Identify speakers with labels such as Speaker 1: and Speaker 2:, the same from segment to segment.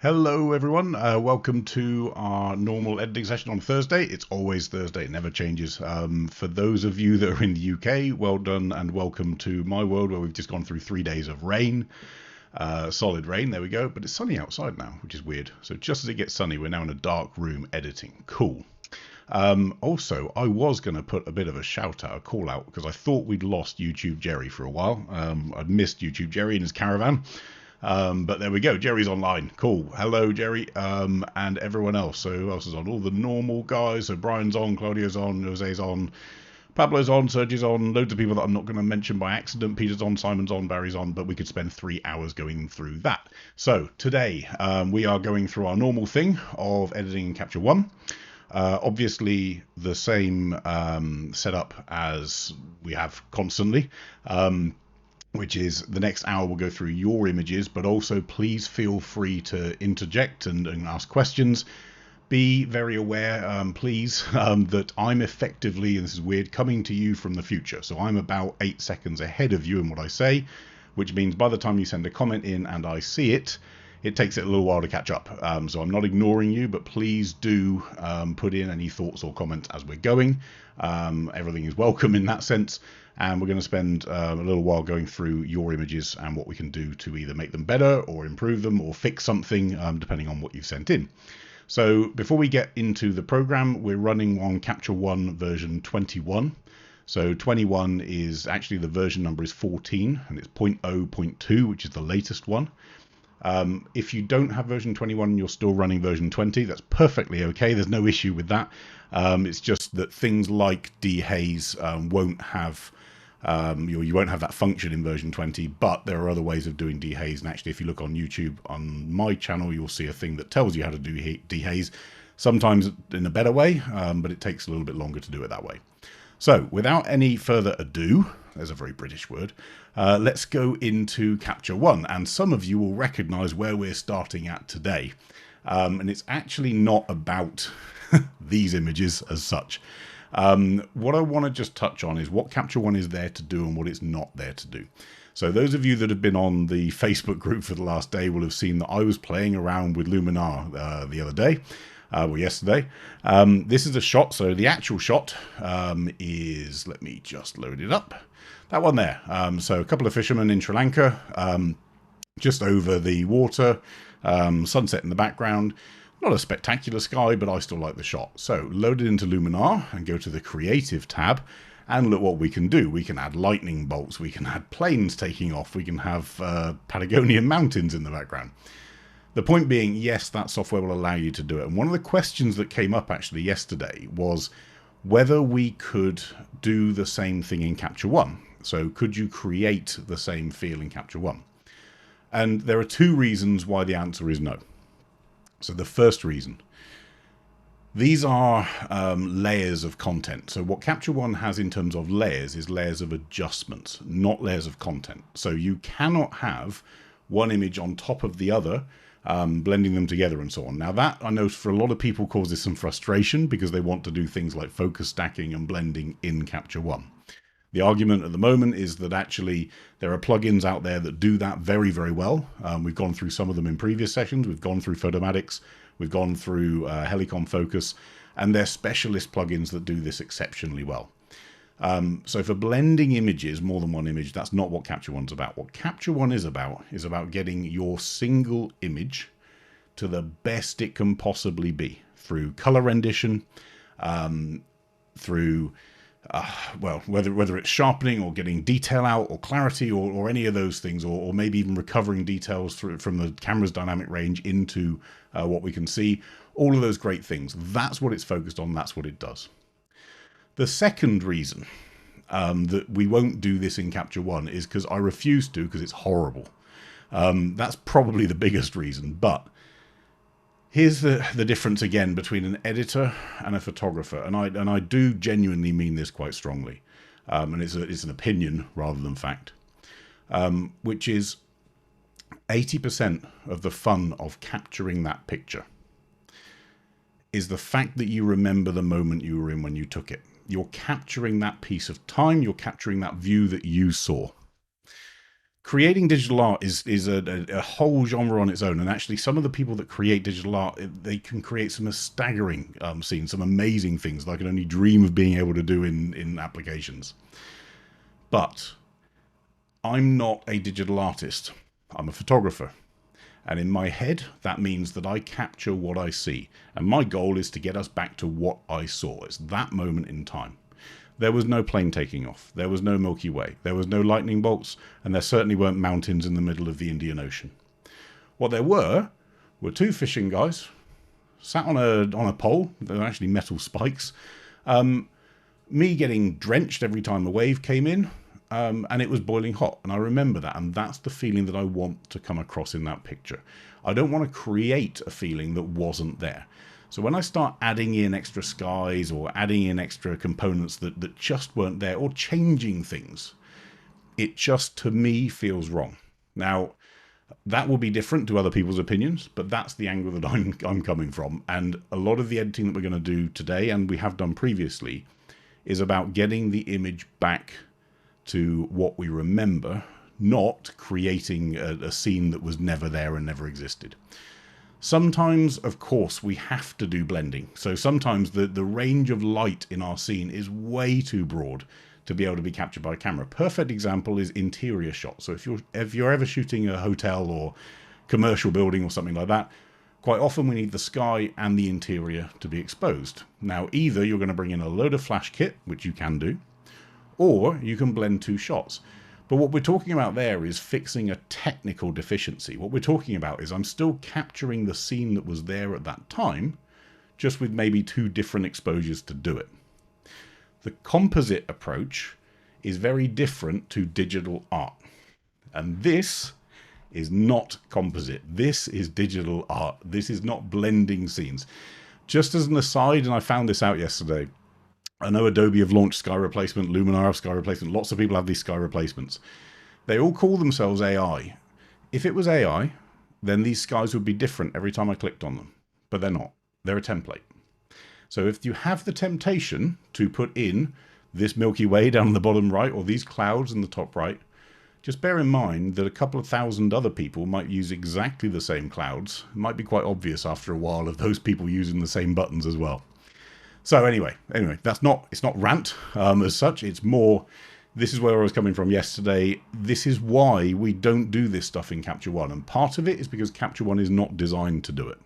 Speaker 1: Hello everyone, welcome to our normal editing session on Thursday. It's always Thursday, it never changes. For those of you that are in the UK, well done and welcome to my world where we've just gone through 3 days of rain. Solid rain, there we go, but it's sunny outside now, which is weird. So just as it gets sunny, we're now in a dark room editing. Cool. Also, I was going to put a bit of a shout out, a call out, because I thought we'd lost YouTube Jerry for a while. I'd missed YouTube Jerry in his caravan. But there we go, Jerry's online. Cool. Hello, Jerry, and everyone else. So who else is on? All the normal guys. So Brian's on, Claudio's on, Jose's on, Pablo's on, Sergio's on, loads of people that I'm not going to mention by accident. Peter's on, Simon's on, Barry's on, but we could spend 3 hours going through that. So today we are going through our normal thing of editing in Capture One. Obviously the same setup as we have constantly. Which is the next hour we'll go through your images, but also please feel free to interject and ask questions. Be very aware, please, that I'm effectively, and this is weird, coming to you from the future. So I'm about 8 seconds ahead of you in what I say, which means by the time you send a comment in and I see it, it takes it a little while to catch up. So I'm not ignoring you, but please do put in any thoughts or comments as we're going. Everything is welcome in that sense. And we're going to spend a little while going through your images and what we can do to either make them better or improve them or fix something, depending on what you've sent in. So before we get into the program, we're running on Capture One version 21. So 21 is actually, the version number is 14 and it's 0.0.2, which is the latest one. If you don't have version 21 and you're still running version 20, that's perfectly okay. There's no issue with that. It's just that things like dehaze won't have, you won't have that function in version 20, but there are other ways of doing dehaze. And actually, if you look on YouTube on my channel, you'll see a thing that tells you how to do dehaze, sometimes in a better way, but it takes a little bit longer to do it that way. So without any further ado, there's a very British word, let's go into Capture One. And some of you will recognize where we're starting at today. And it's actually not about these images as such. What I want to just touch on is what Capture One is there to do and what it's not there to do. So those of you that have been on the Facebook group for the last day will have seen that I was playing around with Luminar the other day. Yesterday. This is a shot, so the actual shot is, let me just load it up, that one there. So a couple of fishermen in Sri Lanka, just over the water, sunset in the background. Not a spectacular sky, but I still like the shot. So load it into Luminar and go to the Creative tab and look what we can do. We can add lightning bolts, we can add planes taking off, we can have Patagonian mountains in the background. The point being, yes, that software will allow you to do it. And one of the questions that came up actually yesterday was whether we could do the same thing in Capture One. So could you create the same feel in Capture One? And there are two reasons why the answer is no. So the first reason, these are layers of content. So what Capture One has in terms of layers is layers of adjustments, not layers of content. So you cannot have one image on top of the other, blending them together and so on. Now that, I know for a lot of people, causes some frustration because they want to do things like focus stacking and blending in Capture One. The argument at the moment is that actually there are plugins out there that do that very, very well. We've gone through some of them in previous sessions. We've gone through Photomatix, we've gone through Helicon Focus, and they're specialist plugins that do this exceptionally well. So for blending images, more than one image, that's not what Capture One's about. What Capture One is about getting your single image to the best it can possibly be through color rendition, through, well, whether it's sharpening or getting detail out or clarity or any of those things, or maybe even recovering details from the camera's dynamic range into what we can see, all of those great things. That's what it's focused on. That's what it does. The second reason that we won't do this in Capture One is because I refuse to, because it's horrible. That's probably the biggest reason. But here's the difference again between an editor and a photographer, and I do genuinely mean this quite strongly, and it's an opinion rather than fact, which is 80% of the fun of capturing that picture is the fact that you remember the moment you were in when you took it. You're capturing that piece of time, you're capturing that view that you saw. Creating digital art is a whole genre on its own, and actually some of the people that create digital art, they can create some staggering scenes, some amazing things that I can only dream of being able to do in applications. But I'm not a digital artist. I'm a photographer. And in my head, that means that I capture what I see. And my goal is to get us back to what I saw. It's that moment in time. There was no plane taking off. There was no Milky Way. There was no lightning bolts. And there certainly weren't mountains in the middle of the Indian Ocean. What there were two fishing guys sat on a pole. They're actually metal spikes. Me getting drenched every time a wave came in. And it was boiling hot, and I remember that, and that's the feeling that I want to come across in that picture. I don't want to create a feeling that wasn't there. So when I start adding in extra skies or adding in extra components that just weren't there, or changing things, it just, to me, feels wrong. Now, that will be different to other people's opinions, but that's the angle that I'm coming from. And a lot of the editing that we're going to do today, and we have done previously, is about getting the image back to what we remember, not creating a scene that was never there and never existed. Sometimes, of course, we have to do blending. So sometimes the range of light in our scene is way too broad to be able to be captured by a camera. Perfect example is interior shots. So if you're ever shooting a hotel or commercial building or something like that, quite often we need the sky and the interior to be exposed. Now, either you're going to bring in a load of flash kit, which you can do, or you can blend two shots. But what we're talking about there is fixing a technical deficiency. What we're talking about is I'm still capturing the scene that was there at that time, just with maybe two different exposures to do it. The composite approach is very different to digital art. And this is not composite. This is digital art. This is not blending scenes. Just as an aside, and I found this out yesterday, I know Adobe have launched sky replacement, Luminar have sky replacement, lots of people have these sky replacements. They all call themselves AI. If it was AI, then these skies would be different every time I clicked on them. But they're not. They're a template. So if you have the temptation to put in this Milky Way down the bottom right, or these clouds in the top right, just bear in mind that a couple of thousand other people might use exactly the same clouds. It might be quite obvious after a while of those people using the same buttons as well. So anyway, it's not rant as such. It's more, this is where I was coming from yesterday. This is why we don't do this stuff in Capture One. And part of it is because Capture One is not designed to do it.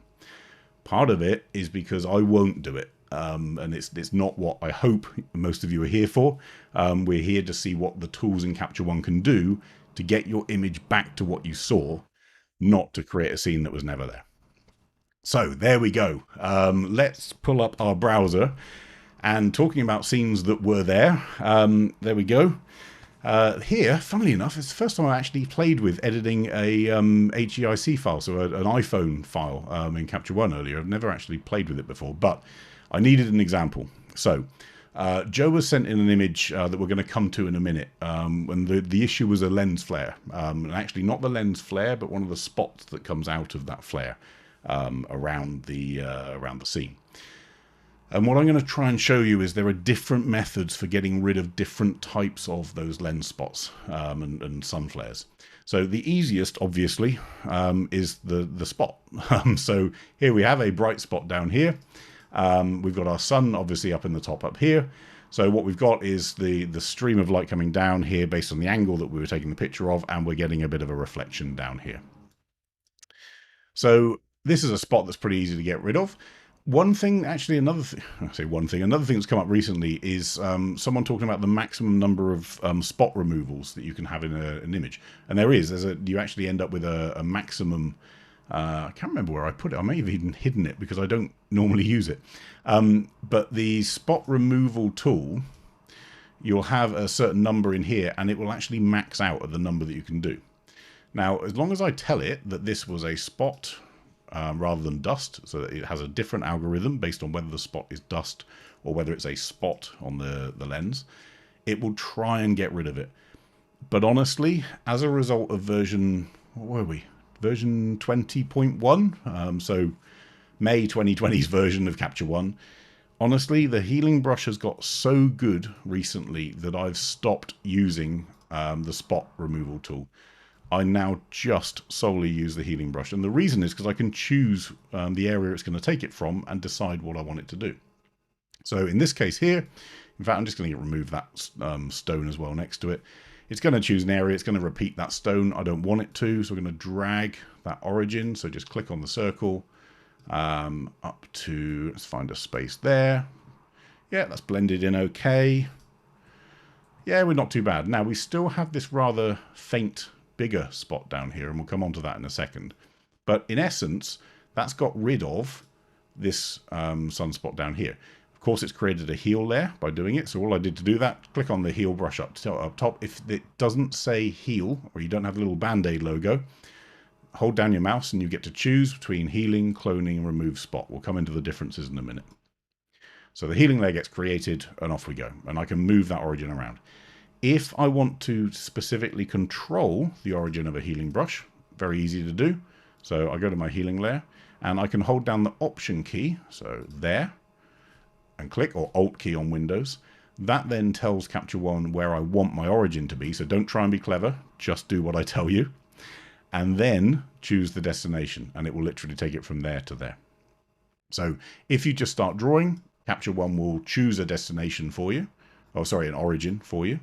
Speaker 1: Part of it is because I won't do it. And it's not what I hope most of you are here for. We're here to see what the tools in Capture One can do to get your image back to what you saw, not to create a scene that was never there. So there we go. Let's pull up our browser, and talking about scenes that were there. There we go. Here, funnily enough, it's the first time I actually played with editing a HEIC file, so an iPhone file in Capture One earlier. I've never actually played with it before, but I needed an example. So Joe was sent in an image that we're going to come to in a minute, and the issue was a lens flare, and actually not the lens flare, but one of the spots that comes out of that flare around the scene. And what I'm going to try and show you is there are different methods for getting rid of different types of those lens spots and sun flares. So the easiest, obviously, is the spot. So here we have a bright spot down here. We've got our sun, obviously, up in the top up here. So what we've got is the stream of light coming down here based on the angle that we were taking the picture of, and we're getting a bit of a reflection down here. So this is a spot that's pretty easy to get rid of. One thing, actually, another thing that's come up recently is someone talking about the maximum number of spot removals that you can have in an image. And you actually end up with a maximum, I can't remember where I put it. I may have even hidden it because I don't normally use it. But the spot removal tool, you'll have a certain number in here, and it will actually max out at the number that you can do. Now, as long as I tell it that this was a spot rather than dust, so that it has a different algorithm based on whether the spot is dust or whether it's a spot on the lens, it will try and get rid of it. But honestly, as a result of version 20.1, so May 2020's version of Capture One, honestly, the healing brush has got so good recently that I've stopped using the spot removal tool. I now just solely use the healing brush. And the reason is because I can choose the area it's going to take it from and decide what I want it to do. So in this case here, in fact, I'm just going to remove that stone as well next to it. It's going to choose an area. It's going to repeat that stone. I don't want it to, so we're going to drag that origin. So just click on the circle up to, let's find a space there. Yeah, that's blended in okay. Yeah, we're not too bad. Now, we still have this rather faint, bigger spot down here, and we'll come on to that in a second. But in essence, that's got rid of this sunspot down here. Of course, it's created a heal layer by doing it. So all I did to do that, click on the heal brush up top. If it doesn't say heal, or you don't have the little Band-Aid logo, hold down your mouse and you get to choose between healing, cloning, and remove spot. We'll come into the differences in a minute. So the healing layer gets created and off we go. And I can move that origin around. If I want to specifically control the origin of a healing brush, very easy to do. So I go to my healing layer and I can hold down the Option key, so there, and click, or Alt key on Windows. That then tells Capture One where I want my origin to be. So don't try and be clever, just do what I tell you. And then choose the destination and it will literally take it from there to there. So if you just start drawing, Capture One will choose a destination for you. Oh, sorry, an origin for you.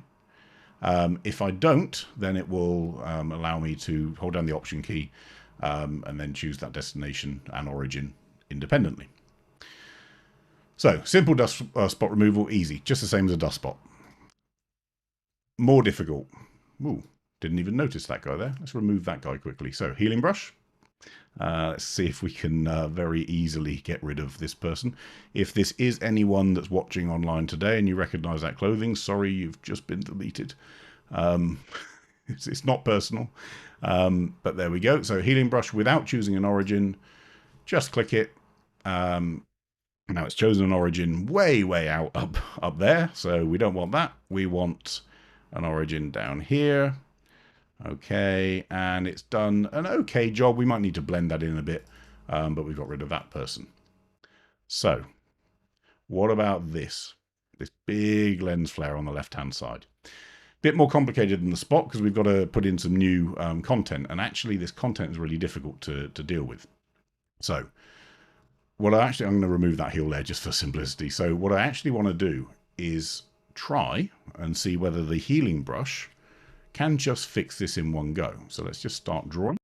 Speaker 1: If I don't, then it will allow me to hold down the Option key and then choose that destination and origin independently. So, simple dust spot removal, easy. Just the same as a dust spot. More difficult. Ooh, didn't even notice that guy there. Let's remove that guy quickly. So, healing brush. Let's see if we can very easily get rid of this person. If this is anyone that's watching online today and you recognize that clothing, sorry, you've just been deleted. It's not personal, but there we go. So healing brush without choosing an origin, just click it. Now it's chosen an origin way out up there, so we don't want that. We want an origin down here. Okay, and it's done an okay job. We might need to blend that in a bit, but we've got rid of that person. So, what about this? This big lens flare on the left-hand side. Bit more complicated than the spot because we've got to put in some new content, and actually this content is really difficult to deal with. So, I'm going to remove that heal layer just for simplicity. So, what I actually want to do is try and see whether the healing brush can just fix this in one go. So let's just start drawing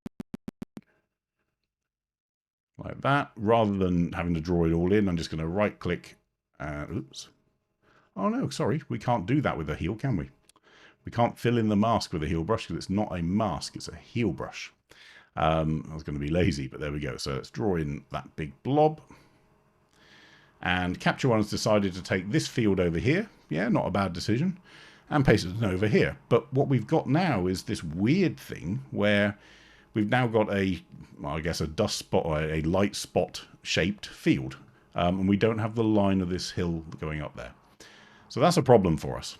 Speaker 1: like that. Rather than having to draw it all in, I'm just going to right click and oops. Oh no, sorry, we can't do that with a heal, can we? We can't fill in the mask with a heal brush because it's not a mask, it's a heal brush. I was going to be lazy, but there we go. So let's draw in that big blob. And Capture One has decided to take this field over here. Yeah, not a bad decision. And paste it over here. But what we've got now is this weird thing where we've now got a, well, I guess a dust spot or a light spot shaped field. And we don't have the line of this hill going up there. So that's a problem for us.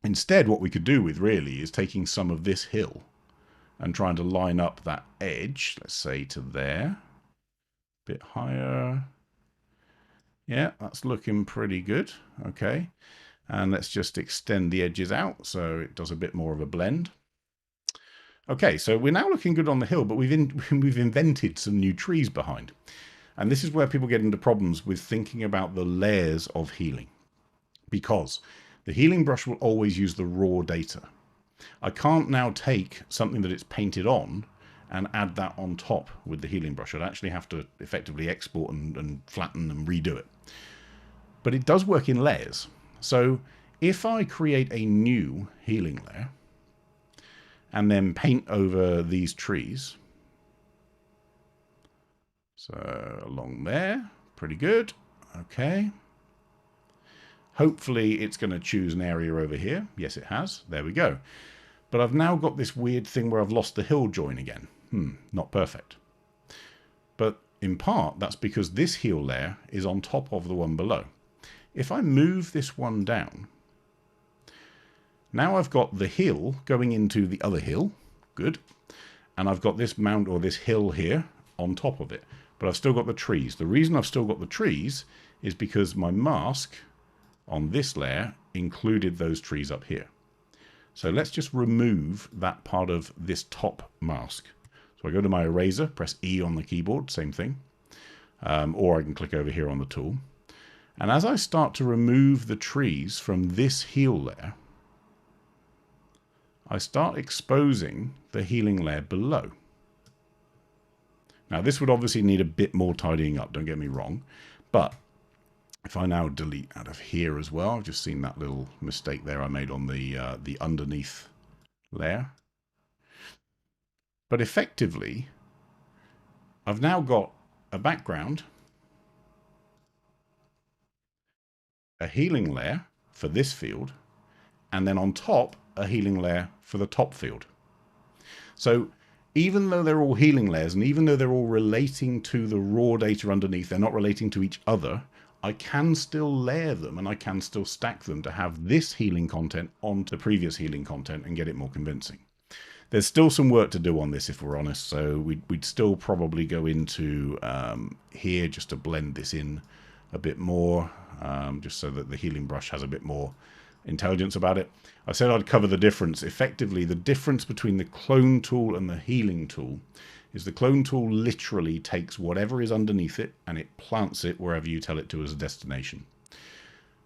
Speaker 1: Instead, what we could do with really is taking some of this hill and trying to line up that edge, let's say to there, a bit higher. Yeah, that's looking pretty good. Okay. And let's just extend the edges out so it does a bit more of a blend. Okay, so we're now looking good on the hill, but we've invented some new trees behind. And this is where people get into problems with thinking about the layers of healing. Because the healing brush will always use the raw data. I can't now take something that it's painted on and add that on top with the healing brush. I'd actually have to effectively export and flatten and redo it. But it does work in layers. So if I create a new healing layer and then paint over these trees, so along there, pretty good. Okay. Hopefully it's going to choose an area over here. Yes, it has. There we go. But I've now got this weird thing where I've lost the hill join again. Not perfect. But in part, that's because this heal layer is on top of the one below. If I move this one down, now I've got the hill going into the other hill. Good. And I've got this mount or this hill here on top of it. But I've still got the trees. The reason I've still got the trees is because my mask on this layer included those trees up here. So let's just remove that part of this top mask. So I go to my eraser, press E on the keyboard, same thing. Or I can click over here on the tool. And as I start to remove the trees from this heal layer, I start exposing the healing layer below. Now this would obviously need a bit more tidying up, don't get me wrong. But if I now delete out of here as well, I've just seen that little mistake there I made on the underneath layer. But effectively, I've now got a background, a healing layer for this field, and then on top, a healing layer for the top field. So even though they're all healing layers, and even though they're all relating to the raw data underneath, they're not relating to each other, I can still layer them and I can still stack them to have this healing content onto previous healing content and get it more convincing. There's still some work to do on this, if we're honest, so we'd still probably go into here just to blend this in a bit more, just so that the healing brush has a bit more intelligence about it. I said I'd cover the difference. Effectively, the difference between the clone tool and the healing tool is the clone tool literally takes whatever is underneath it and it plants it wherever you tell it to as a destination.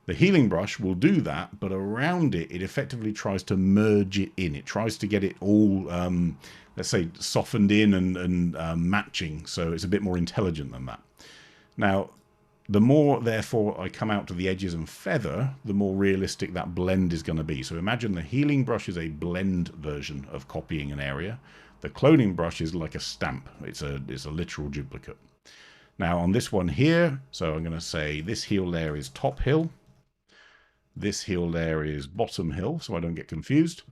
Speaker 1: The healing brush will do that, but around it, it effectively tries to merge it in. It tries to get it all, let's say, softened in and matching, so it's a bit more intelligent than that. Now, the more, therefore, I come out to the edges and feather, the more realistic that blend is going to be. So imagine the healing brush is a blend version of copying an area. The cloning brush is like a stamp. It's a literal duplicate. Now, on this one here, so I'm going to say this heal layer is top hill. This hill layer is bottom hill, so I don't get confused.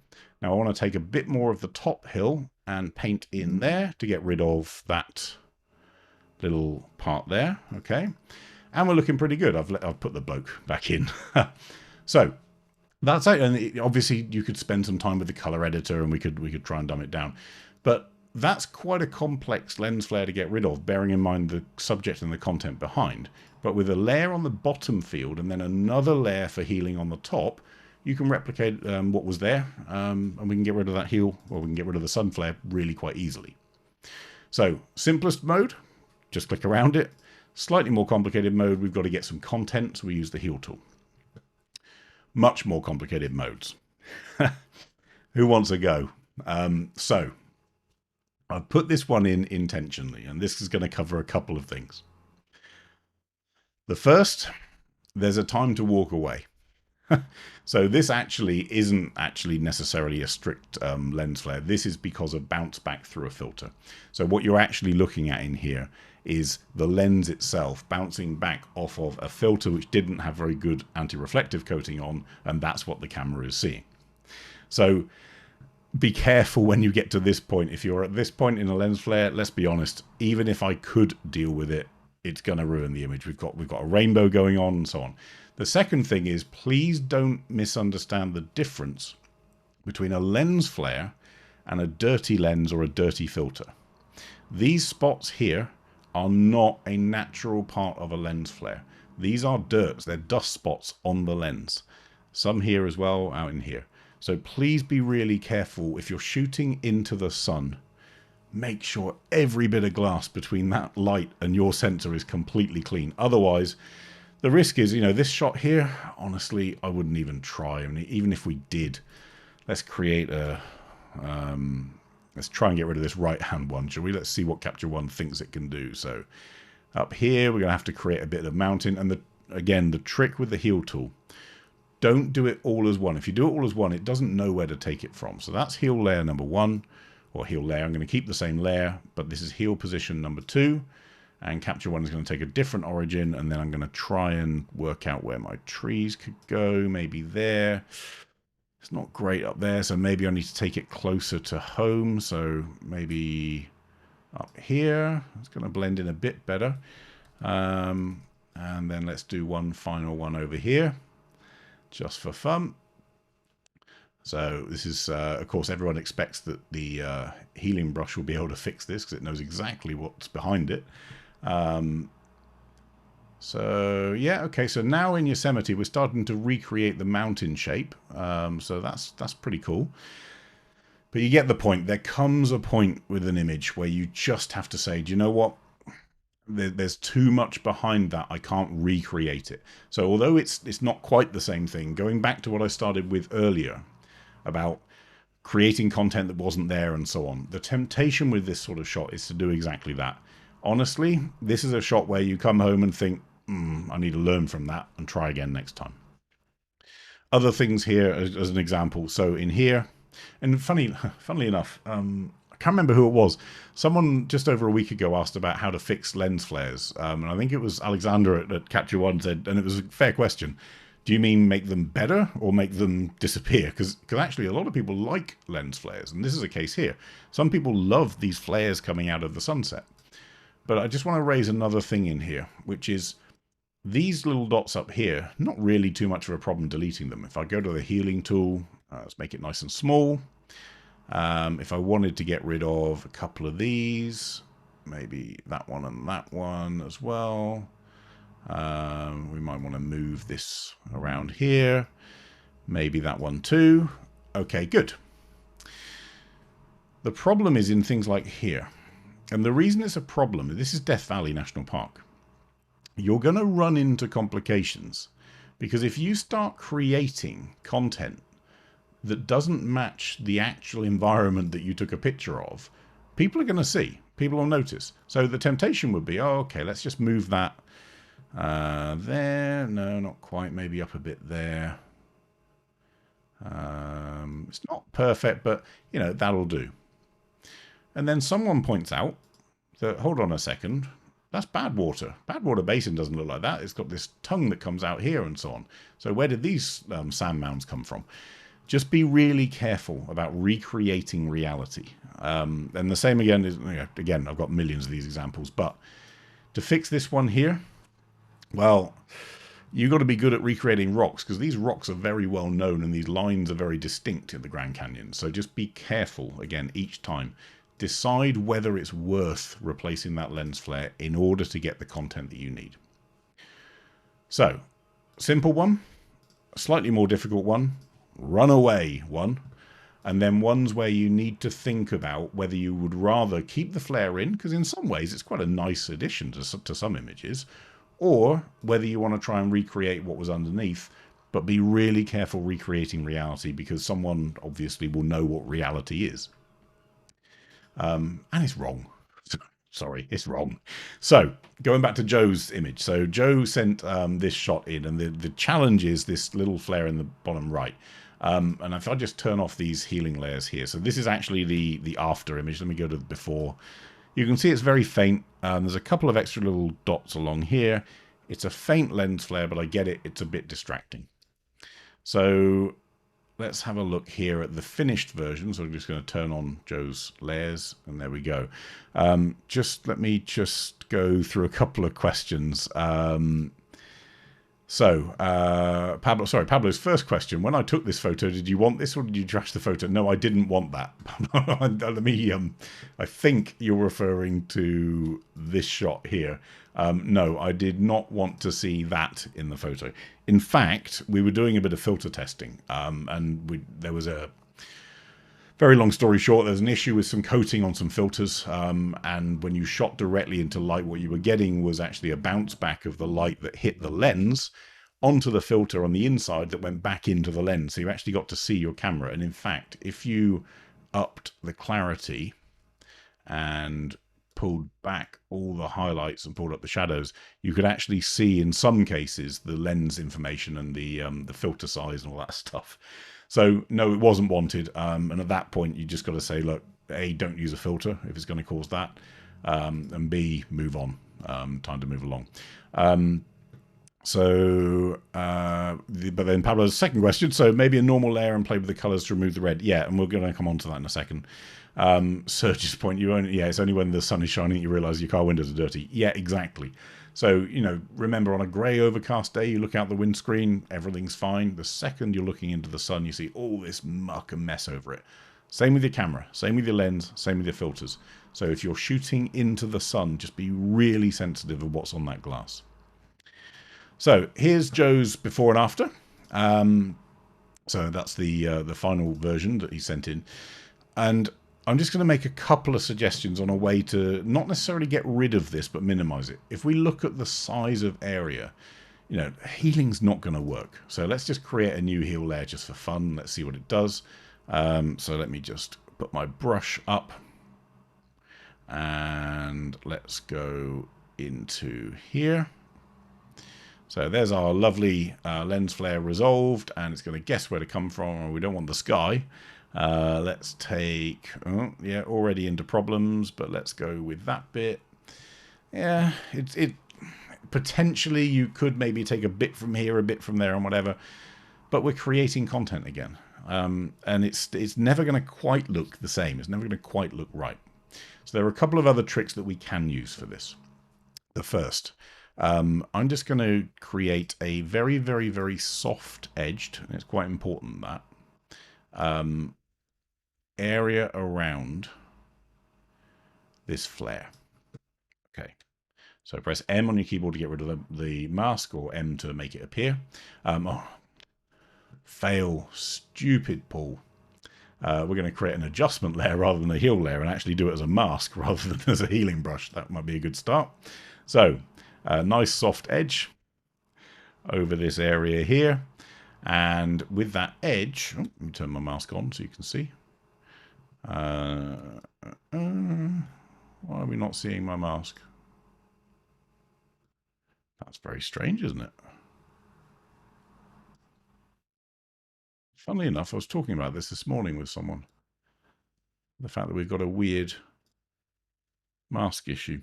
Speaker 1: Now I want to take a bit more of the top hill and paint in there to get rid of that little part there, okay? And we're looking pretty good. I've put the bloke back in. So that's it. And obviously you could spend some time with the color editor and we could try and dumb it down. But that's quite a complex lens flare to get rid of, bearing in mind the subject and the content behind. But with a layer on the bottom field and then another layer for healing on the top, you can replicate what was there, and we can get rid of that heal, or we can get rid of the sun flare really quite easily. So simplest mode, just click around it. Slightly more complicated mode, we've got to get some content, so we use the heal tool. Much more complicated modes. Who wants a go? So I've put this one in intentionally, and this is going to cover a couple of things. The first, there's a time to walk away. So this actually isn't actually necessarily a strict lens flare. This is because of bounce back through a filter. So what you're actually looking at in here is the lens itself bouncing back off of a filter which didn't have very good anti-reflective coating on, and that's what the camera is seeing. So be careful when you get to this point. If you're at this point in a lens flare, let's be honest, even if I could deal with it, it's going to ruin the image. We've got a rainbow going on and so on. The second thing is, please don't misunderstand the difference between a lens flare and a dirty lens or a dirty filter. These spots here are not a natural part of a lens flare. These are dirts. They're dust spots on the lens. Some here as well, out in here. So please be really careful. If you're shooting into the sun, make sure every bit of glass between that light and your sensor is completely clean. Otherwise, the risk is, this shot here, honestly, I wouldn't even try. I mean, even if we did, let's create a, let's try and get rid of this right-hand one, shall we? Let's see what Capture One thinks it can do. So up here, we're going to have to create a bit of mountain. And again, the trick with the heal tool, don't do it all as one. If you do it all as one, it doesn't know where to take it from. So that's heal layer number 1, or heal layer. I'm going to keep the same layer, but this is heal position number 2. And Capture One is going to take a different origin, and then I'm going to try and work out where my trees could go. Maybe there. It's not great up there, so maybe I need to take it closer to home. So maybe up here. It's going to blend in a bit better. And then let's do one final one over here, just for fun. So this is, of course, everyone expects that the healing brush will be able to fix this because it knows exactly what's behind it. So yeah, okay. So now in Yosemite, we're starting to recreate the mountain shape. So that's pretty cool. But you get the point. There comes a point with an image where you just have to say, do you know what? There's too much behind that. I can't recreate it. So although it's not quite the same thing, going back to what I started with earlier about creating content that wasn't there and so on, the temptation with this sort of shot is to do exactly that. Honestly, this is a shot where you come home and think, I need to learn from that and try again next time. Other things here as an example. So in here, and funnily enough, I can't remember who it was. Someone just over a week ago asked about how to fix lens flares, and I think it was Alexander at Capture One said, and it was a fair question. Do you mean make them better or make them disappear? Because actually a lot of people like lens flares, and this is a case here. Some people love these flares coming out of the sunset. But I just want to raise another thing in here, which is these little dots up here, not really too much of a problem deleting them. If I go to the healing tool, let's make it nice and small. If I wanted to get rid of a couple of these, maybe that one and that one as well. We might want to move this around here. Maybe that one too. Okay, good. The problem is in things like here. And the reason it's a problem, this is Death Valley National Park. You're going to run into complications because if you start creating content that doesn't match the actual environment that you took a picture of, people are going to see. People will notice. So the temptation would be, oh, okay, let's just move that there. No, not quite. Maybe up a bit there. It's not perfect, but, you know, that'll do. And then someone points out that, hold on a second, that's Badwater. Badwater Basin doesn't look like that. It's got this tongue that comes out here and so on. So where did these sand mounds come from? Just be really careful about recreating reality. And the same again is, again, I've got millions of these examples, but to fix this one here, well, you've got to be good at recreating rocks because these rocks are very well known and these lines are very distinct in the Grand Canyon. So just be careful, again, each time. Decide whether it's worth replacing that lens flare in order to get the content that you need. So, simple one, slightly more difficult one, runaway one, and then ones where you need to think about whether you would rather keep the flare in, because in some ways it's quite a nice addition to some images, or whether you want to try and recreate what was underneath, but be really careful recreating reality because someone obviously will know what reality is. And it's wrong. Sorry, it's wrong. So going back to Joe's image. So Joe sent this shot in, and the challenge is this little flare in the bottom right. And if I just turn off these healing layers here, so this is actually the after image. Let me go to the before. You can see it's very faint. There's a couple of extra little dots along here. It's a faint lens flare, but I get it. It's a bit distracting. So let's have a look here at the finished version. So I'm just going to turn on Joe's layers, and there we go. Let me just go through a couple of questions. Pablo's first question: when I took this photo, did you want this or did you trash the photo? No, I didn't want that. Let me. I think you're referring to this shot here. No, I did not want to see that in the photo. In fact, we were doing a bit of filter testing, and there was a very long story short, there's an issue with some coating on some filters, and when you shot directly into light, what you were getting was actually a bounce back of the light that hit the lens onto the filter on the inside that went back into the lens. So you actually got to see your camera. And in fact, if you upped the clarity and pulled back all the highlights and pulled up the shadows, you could actually see in some cases the lens information and the filter size and all that stuff. So no, it wasn't wanted. And at that point, you just got to say, look, A, don't use a filter if it's going to cause that, and B, move on. Time to move along. But then Pablo's second question, so maybe a normal layer and play with the colors to remove the red. Yeah, and we're going to come on to that in a second. Serge's point, it's only when the sun is shining you realize your car windows are dirty. Yeah, exactly. So, remember on a grey overcast day, you look out the windscreen, everything's fine. The second you're looking into the sun, you see all this muck and mess over it. Same with your camera, same with your lens, same with your filters. So if you're shooting into the sun, just be really sensitive of what's on that glass. So here's Joe's before and after. So that's the final version that he sent in. And I'm just going to make a couple of suggestions on a way to not necessarily get rid of this, but minimize it. If we look at the size of area, you know, healing's not going to work. So let's just create a new heal layer just for fun. Let's see what it does. So let me just put my brush up. And let's go into here. So there's our lovely lens flare resolved, and it's going to guess where to come from. We don't want the sky. Let's take, oh, yeah, already into problems, but let's go with that bit. Yeah, it potentially you could maybe take a bit from here, a bit from there, and whatever. But we're creating content again, and it's never going to quite look the same. It's never going to quite look right. So there are a couple of other tricks that we can use for this. The first, I'm just going to create a very, very, very soft edged, and it's quite important that, area around this flare. Okay, so press M on your keyboard to get rid of the mask, or M to make it appear. Oh, fail, stupid Paul. We're going to create an adjustment layer rather than a heal layer and actually do it as a mask rather than as a healing brush. That might be a good start. So, nice soft edge over this area here. And with that edge, oh, let me turn my mask on so you can see. Why are we not seeing my mask? That's very strange, isn't it? Funnily enough, I was talking about this morning with someone. The fact that we've got a weird mask issue.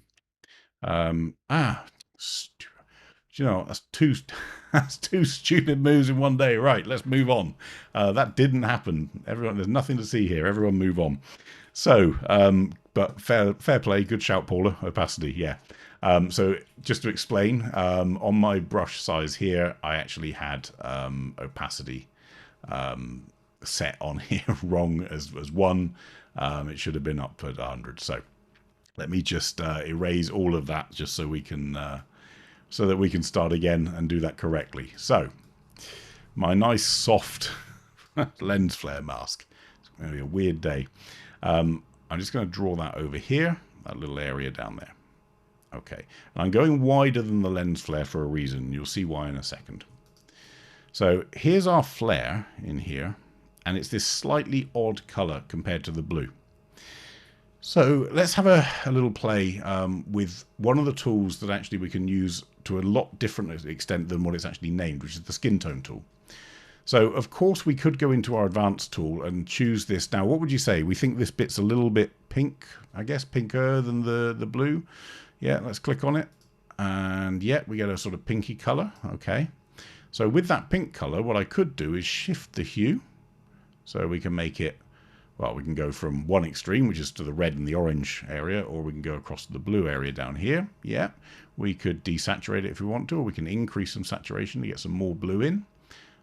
Speaker 1: You know, that's two stupid moves in one day. Right, let's move on. That didn't happen. Everyone, there's nothing to see here. Everyone move on. So, but fair play. Good shout, Paula. Opacity, yeah. So just to explain, on my brush size here, I actually had opacity set on here wrong as 1. It should have been up at 100. So let me just erase all of that just so we can that we can start again and do that correctly. So my nice soft lens flare mask. It's going to be a weird day. I'm just going to draw that over here, that little area down there. Okay, and I'm going wider than the lens flare for a reason. You'll see why in a second. So here's our flare in here, and it's this slightly odd color compared to the blue. So let's have a little play with one of the tools that actually we can use to a lot different extent than what it's actually named, which is the skin tone tool. So of course we could go into our advanced tool and choose this. Now, what would you say? We think this bit's a little bit pink, I guess, pinker than the blue. Yeah, let's click on it. And yeah, we get a sort of pinky color. Okay. So with that pink color, what I could do is shift the hue. So we can make it, well, we can go from one extreme, which is to the red and the orange area, or we can go across to the blue area down here. Yeah, we could desaturate it if we want to, or we can increase some saturation to get some more blue in.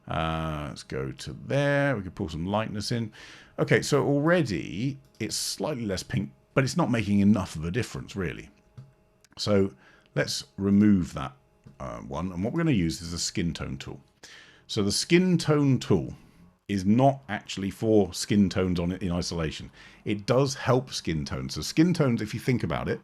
Speaker 1: Let's go to there. We could pull some lightness in. Okay, so already it's slightly less pink, but it's not making enough of a difference, really. So let's remove that one. And what we're going to use is the skin tone tool. So the skin tone tool is not actually for skin tones on it in isolation. It does help skin tones. So skin tones, if you think about it,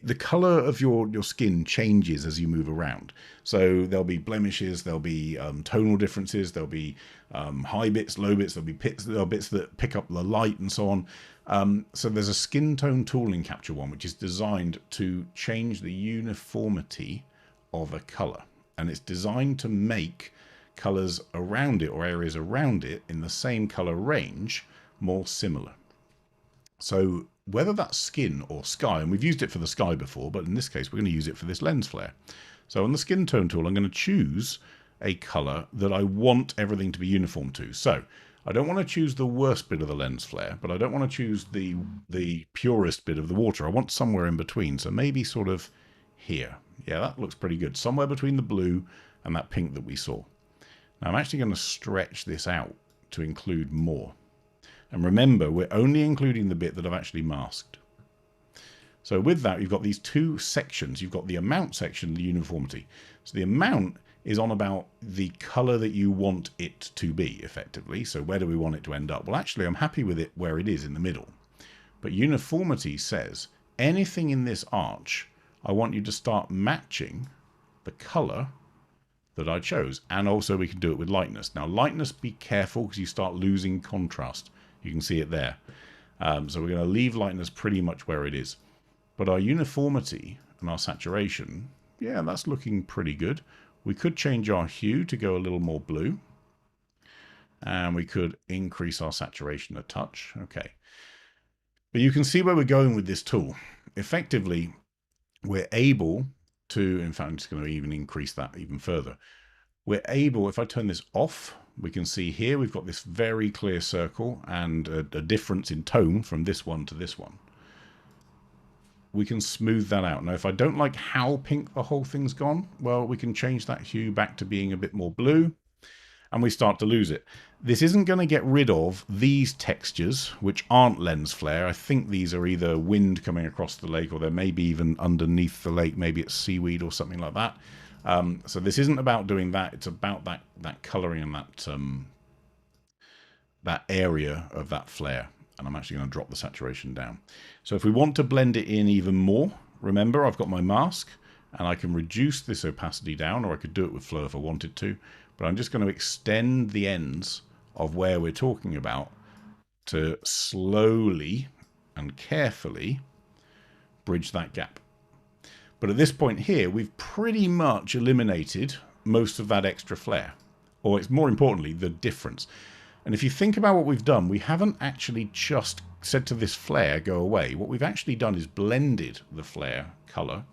Speaker 1: the color of your skin changes as you move around. So there'll be blemishes, there'll be tonal differences, there'll be high bits, low bits, there'll be bits that pick up the light and so on. So there's a skin tone tool in Capture One which is designed to change the uniformity of a color, and it's designed to make colors around it or areas around it in the same color range more similar. So whether that's skin or sky, and we've used it for the sky before, but in this case we're going to use it for this lens flare. So on the skin tone tool, I'm going to choose a color that I want everything to be uniform to. So I don't want to choose the worst bit of the lens flare, but I don't want to choose the purest bit of the water. I want somewhere in between. So maybe sort of here. Yeah, that looks pretty good. Somewhere between the blue and that pink that we saw. Now I'm actually going to stretch this out to include more. And remember, we're only including the bit that I've actually masked. So with that, you've got these two sections. You've got the amount section and the uniformity. So the amount is on about the color that you want it to be, effectively. So where do we want it to end up? Well, actually, I'm happy with it where it is in the middle. But uniformity says anything in this arch, I want you to start matching the color that I chose. And also we can do it with lightness. Now, lightness, be careful because you start losing contrast. You can see it there. So we're going to leave lightness pretty much where it is. But our uniformity and our saturation, yeah, that's looking pretty good. We could change our hue to go a little more blue. And we could increase our saturation a touch. Okay. But you can see where we're going with this tool. Effectively, we're able to, in fact, I'm just going to even increase that even further. We're able, if I turn this off, we can see here we've got this very clear circle and a difference in tone from this one to this one. We can smooth that out. Now, if I don't like how pink the whole thing's gone, well, we can change that hue back to being a bit more blue, and we start to lose it. This isn't going to get rid of these textures, which aren't lens flare. I think these are either wind coming across the lake, or they're maybe even underneath the lake. Maybe it's seaweed or something like that. So this isn't about doing that. It's about that colouring and that area of that flare. And I'm actually going to drop the saturation down. So if we want to blend it in even more, remember I've got my mask and I can reduce this opacity down, or I could do it with flow if I wanted to, but I'm just going to extend the ends of where we're talking about to slowly and carefully bridge that gap. But at this point here, we've pretty much eliminated most of that extra flare, or it's more importantly, the difference. And if you think about what we've done, we haven't actually just said to this flare, go away. What we've actually done is blended the flare color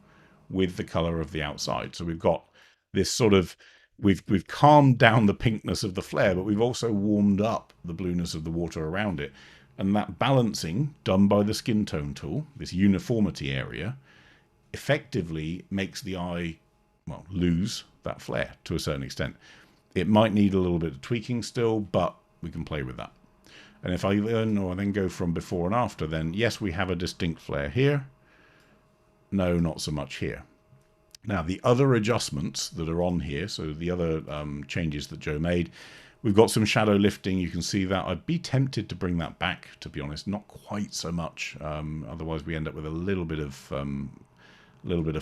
Speaker 1: with the color of the outside. So we've got this sort of, we've calmed down the pinkness of the flare, but we've also warmed up the blueness of the water around it. And that balancing done by the skin tone tool, this uniformity area, effectively makes the eye, well, lose that flare to a certain extent. It might need a little bit of tweaking still, but we can play with that. And if I then go from before and after, then yes, we have a distinct flare here. No, not so much here. Now, the other adjustments that are on here, so the other changes that Joe made, we've got some shadow lifting. You can see that. I'd be tempted to bring that back, to be honest, not quite so much. Otherwise, we end up with a little bit of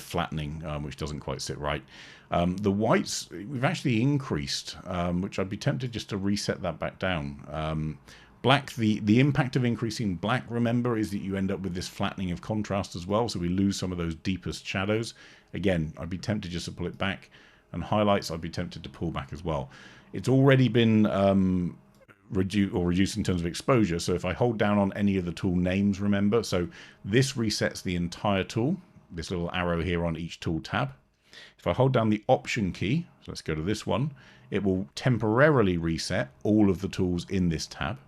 Speaker 1: flattening, which doesn't quite sit right. The whites, we've actually increased, which I'd be tempted just to reset that back down. Black, the impact of increasing black, remember, is that you end up with this flattening of contrast as well, so we lose some of those deepest shadows. Again, I'd be tempted just to pull it back. And highlights, I'd be tempted to pull back as well. It's already been reduced in terms of exposure, so if I hold down on any of the tool names, remember, so this resets the entire tool, this little arrow here on each tool tab. If I hold down the Option key, so let's go to this one, it will temporarily reset all of the tools in this tab.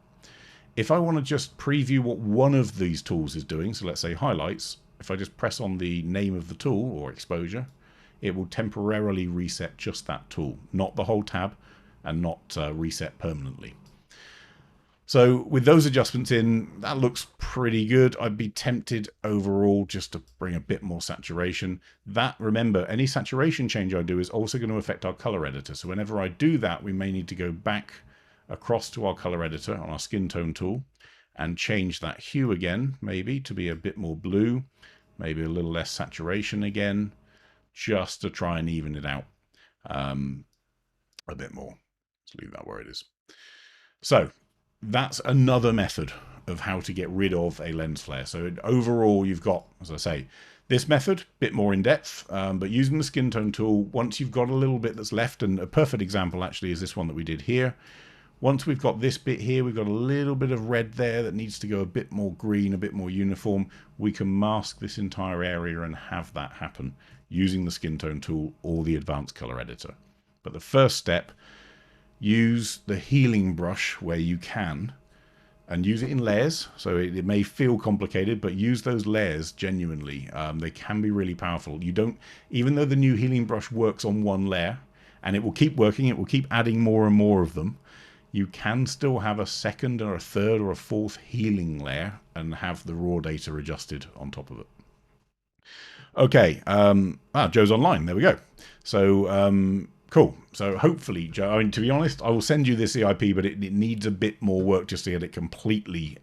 Speaker 1: If I want to just preview what one of these tools is doing, so let's say highlights, if I just press on the name of the tool or exposure, it will temporarily reset just that tool, not the whole tab, and not reset permanently. So with those adjustments in, that looks pretty good. I'd be tempted overall just to bring a bit more saturation. That, remember, any saturation change I do is also going to affect our color editor. So whenever I do that, we may need to go back across to our color editor on our skin tone tool and change that hue again, maybe to be a bit more blue, maybe a little less saturation again, just to try and even it out a bit more. Let's leave that where it is. So that's another method of how to get rid of a lens flare. So overall, you've got, as I say, this method, a bit more in depth, but using the skin tone tool, once you've got a little bit that's left, and a perfect example actually is this one that we did here. Once we've got this bit here, we've got a little bit of red there that needs to go a bit more green, a bit more uniform. We can mask this entire area and have that happen using the skin tone tool or the advanced color editor. But the first step, use the healing brush where you can and use it in layers. So it may feel complicated, but use those layers genuinely. They can be really powerful. You don't, even though the new healing brush works on one layer and it will keep working, it will keep adding more and more of them. You can still have a second or a third or a fourth healing layer and have the raw data adjusted on top of it. Okay, Joe's online. There we go. So, cool. So hopefully, Joe, I mean, to be honest, I will send you this EIP, but it needs a bit more work just to get it completely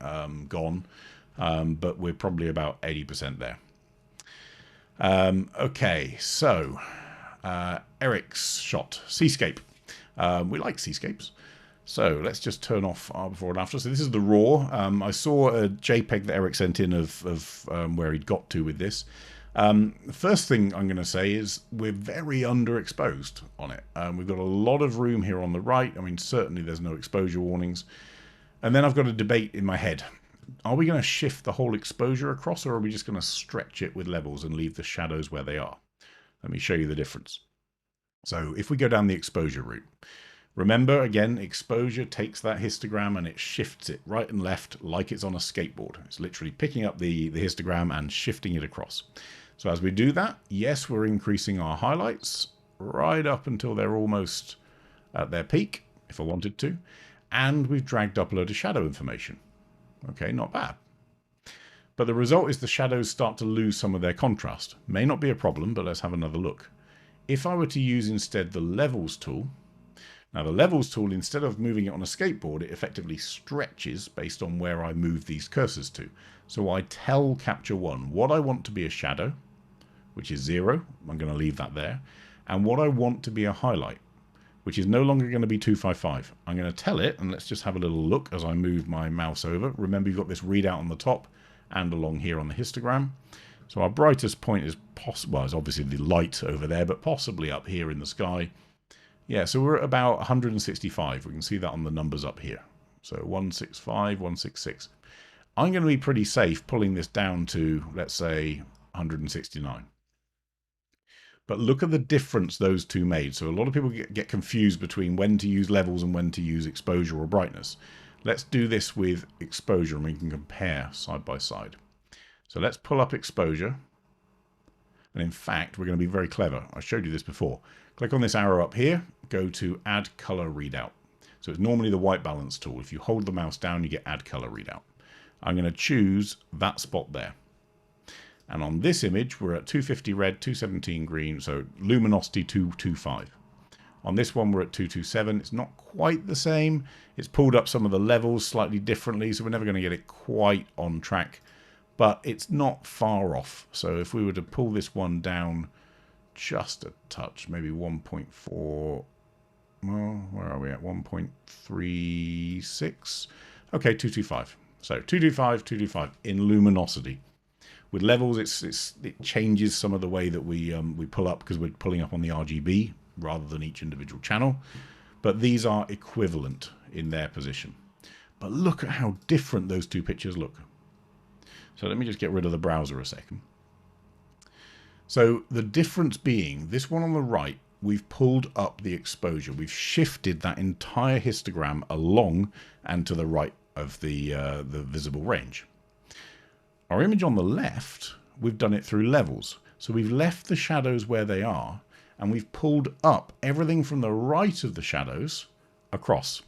Speaker 1: gone. But we're probably about 80% there. Okay, so Eric's shot, Seascape. We like Seascapes. So let's just turn off our before and after. So this is the raw. I saw a JPEG that Eric sent in of where he'd got to with this. The first thing I'm going to say is we're very underexposed on it. We've got a lot of room here on the right. I mean, certainly there's no exposure warnings. And then I've got a debate in my head. Are we going to shift the whole exposure across, or are we just going to stretch it with levels and leave the shadows where they are? Let me show you the difference. So if we go down the exposure route, remember, again, exposure takes that histogram and it shifts it right and left like it's on a skateboard. It's literally picking up the histogram and shifting it across. So as we do that, yes, we're increasing our highlights right up until they're almost at their peak, if I wanted to. And we've dragged up a load of shadow information. Okay, not bad. But the result is the shadows start to lose some of their contrast. May not be a problem, but let's have another look. If I were to use instead the levels tool, now the levels tool, instead of moving it on a skateboard, it effectively stretches based on where I move these cursors to. So I tell Capture One what I want to be a shadow, which is 0. I'm going to leave that there. And what I want to be a highlight, which is no longer going to be 255. I'm going to tell it, and let's just have a little look as I move my mouse over. Remember, you've got this readout on the top and along here on the histogram. So our brightest point is possible. Well, it's obviously the light over there, but possibly up here in the sky. Yeah, so we're at about 165. We can see that on the numbers up here. So 165, 166. I'm going to be pretty safe pulling this down to, let's say, 169. But look at the difference those two made. So a lot of people get confused between when to use levels and when to use exposure or brightness. Let's do this with exposure and we can compare side by side. So let's pull up exposure. And in fact, we're going to be very clever. I showed you this before. Click on this arrow up here, go to Add Color Readout. So it's normally the white balance tool. If you hold the mouse down, you get Add Color Readout. I'm going to choose that spot there. And on this image, we're at 250 red, 217 green, so luminosity 225. On this one, we're at 227. It's not quite the same. It's pulled up some of the levels slightly differently, so we're never going to get it quite on track. But it's not far off. So if we were to pull this one down just a touch, maybe 1.4, well, where are we at? 1.36. Okay, 225. So 225, 225 in luminosity. With levels, it changes some of the way that we pull up because we're pulling up on the RGB rather than each individual channel. But these are equivalent in their position. But look at how different those two pictures look. So let me just get rid of the browser a second. So the difference being, this one on the right, we've pulled up the exposure. We've shifted that entire histogram along and to the right of the visible range. Our image on the left, we've done it through levels. So we've left the shadows where they are, and we've pulled up everything from the right of the shadows across.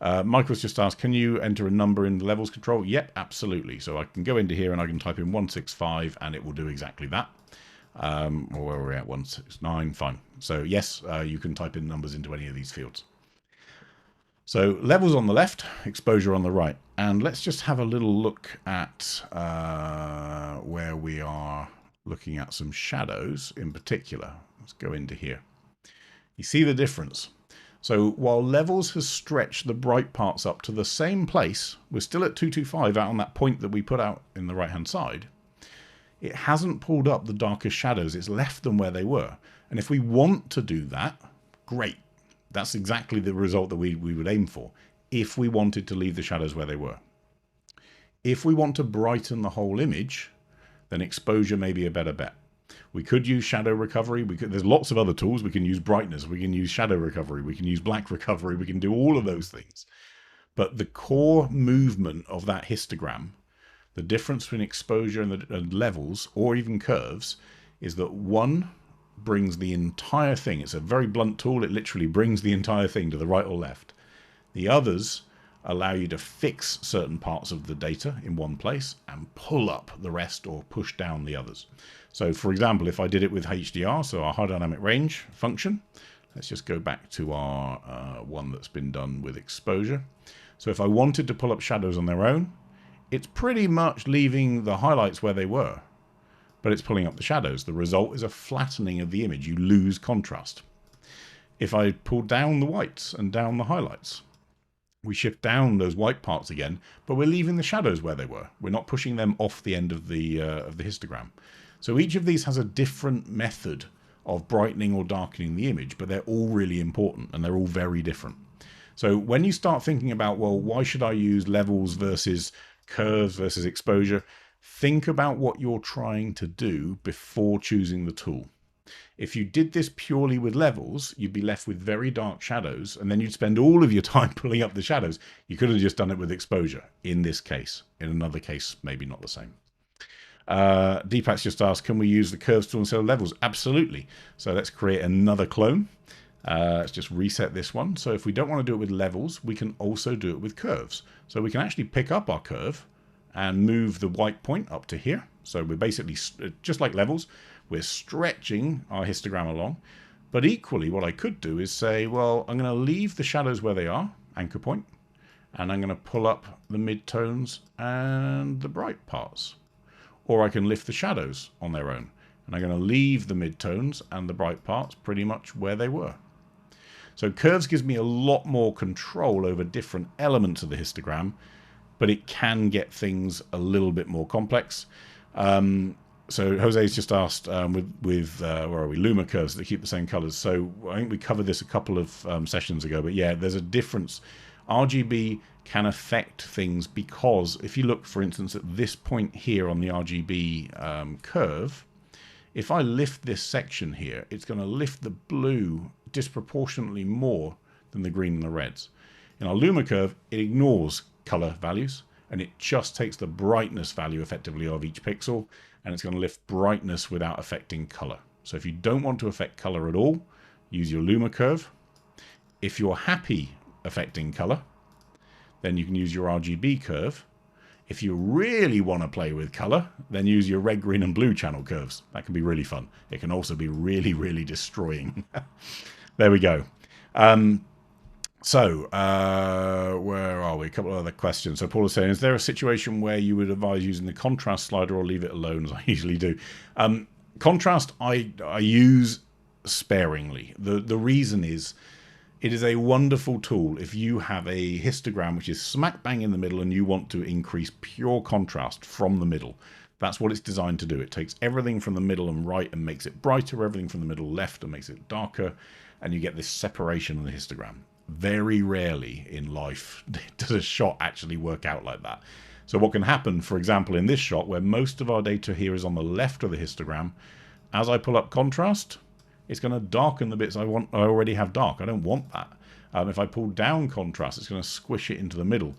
Speaker 1: Michael's just asked, can you enter a number in the levels control? Yep, absolutely. So I can go into here and I can type in 165 and it will do exactly that. Or where are we at? 169, fine. So yes, you can type in numbers into any of these fields. So levels on the left, exposure on the right. And let's just have a little look at where we are looking at some shadows in particular. Let's go into here. You see the difference. So while levels has stretched the bright parts up to the same place, we're still at 225 out on that point that we put out in the right hand side. It hasn't pulled up the darkest shadows, it's left them where they were. And if we want to do that, great. That's exactly the result that we would aim for, if we wanted to leave the shadows where they were. If we want to brighten the whole image, then exposure may be a better bet. We could use shadow recovery. There's lots of other tools. We can use brightness. We can use shadow recovery. We can use black recovery. We can do all of those things. But the core movement of that histogram, the difference between exposure and levels, or even curves, is that one brings the entire thing. It's a very blunt tool. It literally brings the entire thing to the right or left. The others allow you to fix certain parts of the data in one place and pull up the rest or push down the others. So for example, if I did it with HDR, so our high dynamic range function, let's just go back to our one that's been done with exposure. So if I wanted to pull up shadows on their own, it's pretty much leaving the highlights where they were, but it's pulling up the shadows. The result is a flattening of the image. You lose contrast. If I pull down the whites and down the highlights, we shift down those white parts again, but we're leaving the shadows where they were. We're not pushing them off the end of the histogram. So each of these has a different method of brightening or darkening the image, but they're all really important and they're all very different. So when you start thinking about, well, why should I use levels versus curves versus exposure, think about what you're trying to do before choosing the tool. If you did this purely with levels, you'd be left with very dark shadows, and then you'd spend all of your time pulling up the shadows. You could have just done it with exposure in this case. In another case, maybe not the same. Deepak's just asked, can we use the curves tool instead of levels? Absolutely. So let's create another clone. Let's just reset this one. So if we don't want to do it with levels, we can also do it with curves. So we can actually pick up our curve and move the white point up to here. So we're basically, just like levels, we're stretching our histogram along. But equally, what I could do is say, well, I'm going to leave the shadows where they are, anchor point, and I'm going to pull up the midtones and the bright parts. Or I can lift the shadows on their own, and I'm going to leave the midtones and the bright parts pretty much where they were. So curves gives me a lot more control over different elements of the histogram, but it can get things a little bit more complex. So Jose's just asked with where are we, Luma curves that keep the same colors. So I think we covered this a couple of sessions ago, but yeah, there's a difference. RGB can affect things because if you look, for instance, at this point here on the RGB curve, if I lift this section here, it's going to lift the blue disproportionately more than the green and the reds. In our Luma curve, it ignores color values and it just takes the brightness value effectively of each pixel, and it's going to lift brightness without affecting color. So if you don't want to affect color at all, use your Luma curve. If you're happy affecting color, then you can use your RGB curve. If you really want to play with color, then use your red, green, and blue channel curves. That can be really fun. It can also be really, really destroying. There we go. Where are we? A couple of other questions. So Paul is saying, is there a situation where you would advise using the contrast slider or leave it alone, as I usually do? Contrast, I use sparingly. The reason is, it is a wonderful tool if you have a histogram which is smack bang in the middle and you want to increase pure contrast from the middle. That's what it's designed to do. It takes everything from the middle and right and makes it brighter, everything from the middle left and makes it darker, and you get this separation of the histogram. Very rarely in life does a shot actually work out like that. So what can happen, for example, in this shot where most of our data here is on the left of the histogram, as I pull up contrast, it's going to darken the bits I already have dark. I don't want that. If I pull down contrast, it's going to squish it into the middle.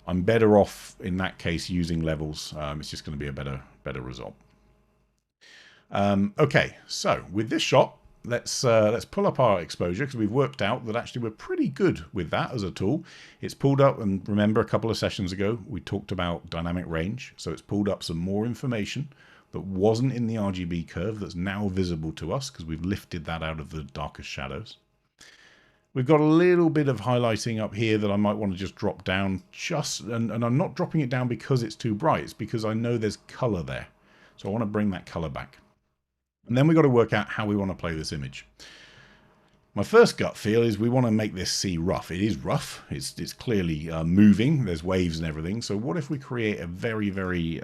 Speaker 1: I'm better off in that case using levels. It's just going to be a better result. Okay, so with this shot, let's pull up our exposure, because we've worked out that actually we're pretty good with that as a tool. It's pulled up, and remember a couple of sessions ago we talked about dynamic range, so it's pulled up some more information that wasn't in the RGB curve that's now visible to us because we've lifted that out of the darkest shadows. We've got a little bit of highlighting up here that I might want to just drop down, and I'm not dropping it down because it's too bright, it's because I know there's color there. So I want to bring that color back. And then we've got to work out how we want to play this image. My first gut feel is we want to make this sea rough. It is rough. It's clearly moving. There's waves and everything. So what if we create a very, very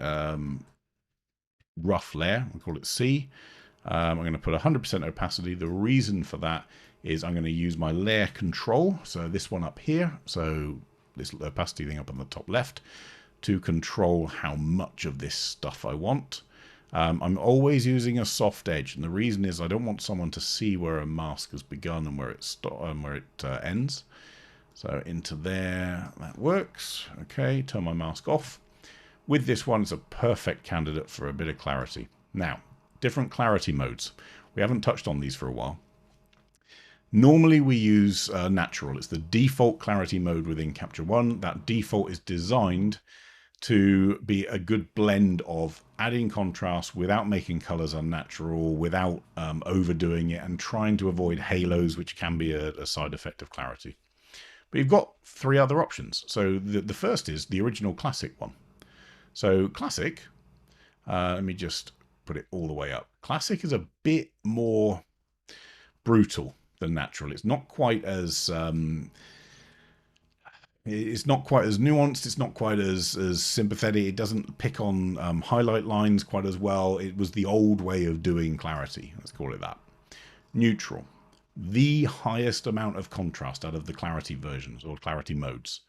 Speaker 1: rough layer? We call it C. I'm going to put 100% opacity. The reason for that is I'm going to use my layer control. So this one up here. So this opacity thing up on the top left to control how much of this stuff I want. I'm always using a soft edge, and the reason is I don't want someone to see where a mask has begun and where it ends. So into there, that works. Okay, turn my mask off. With this one, it's a perfect candidate for a bit of clarity. Now, different clarity modes. We haven't touched on these for a while. Normally we use natural. It's the default clarity mode within Capture One. That default is designed to be a good blend of adding contrast without making colors unnatural, without overdoing it, and trying to avoid halos, which can be a side effect of clarity. But you've got three other options. So the first is the original classic one. So classic, let me just put it all the way up. Classic is a bit more brutal than natural. It's not quite as nuanced. It's not quite as sympathetic. It doesn't pick on highlight lines quite as well. It was the old way of doing clarity. Let's call it that. Neutral, the highest amount of contrast out of the clarity versions or clarity modes,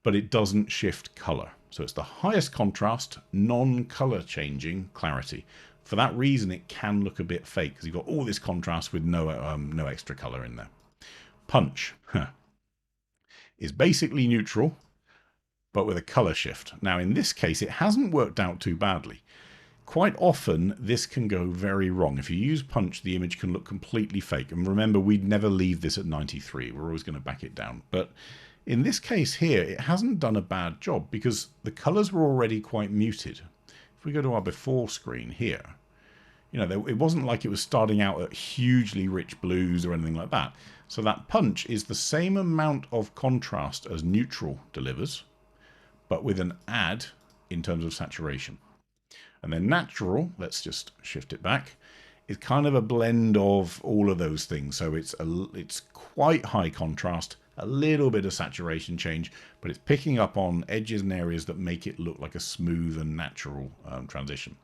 Speaker 1: but it doesn't shift color. So it's the highest contrast, non-color changing clarity. For that reason, it can look a bit fake because you've got all this contrast with no extra color in there. Punch is basically neutral, but with a color shift. Now, in this case, it hasn't worked out too badly. Quite often, this can go very wrong. If you use punch, the image can look completely fake. And remember, we'd never leave this at 93. We're always going to back it down. But in this case here, it hasn't done a bad job because the colors were already quite muted. If we go to our before screen here, it wasn't like it was starting out at hugely rich blues or anything like that. So that punch is the same amount of contrast as neutral delivers, but with an add in terms of saturation. And then natural, let's just shift it back, is kind of a blend of all of those things. So it's quite high contrast, a little bit of saturation change, but it's picking up on edges and areas that make it look like a smooth and natural transition.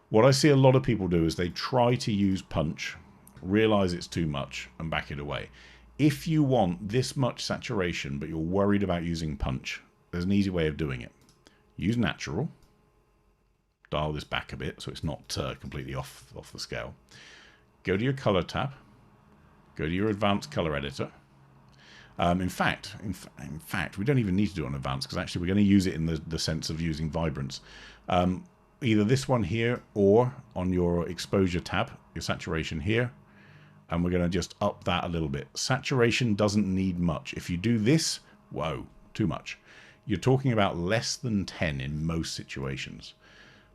Speaker 1: What I see a lot of people do is they try to use punch, realize it's too much, and back it away. If you want this much saturation, but you're worried about using punch, there's an easy way of doing it. Use natural. Dial this back a bit so it's not completely off the scale. Go to your color tab. Go to your advanced color editor. In fact, we don't even need to do it on advanced because actually we're going to use it in the sense of using vibrance. Either this one here or on your exposure tab, your saturation here, and we're going to just up that a little bit. Saturation doesn't need much. If you do this, whoa, too much. You're talking about less than 10 in most situations.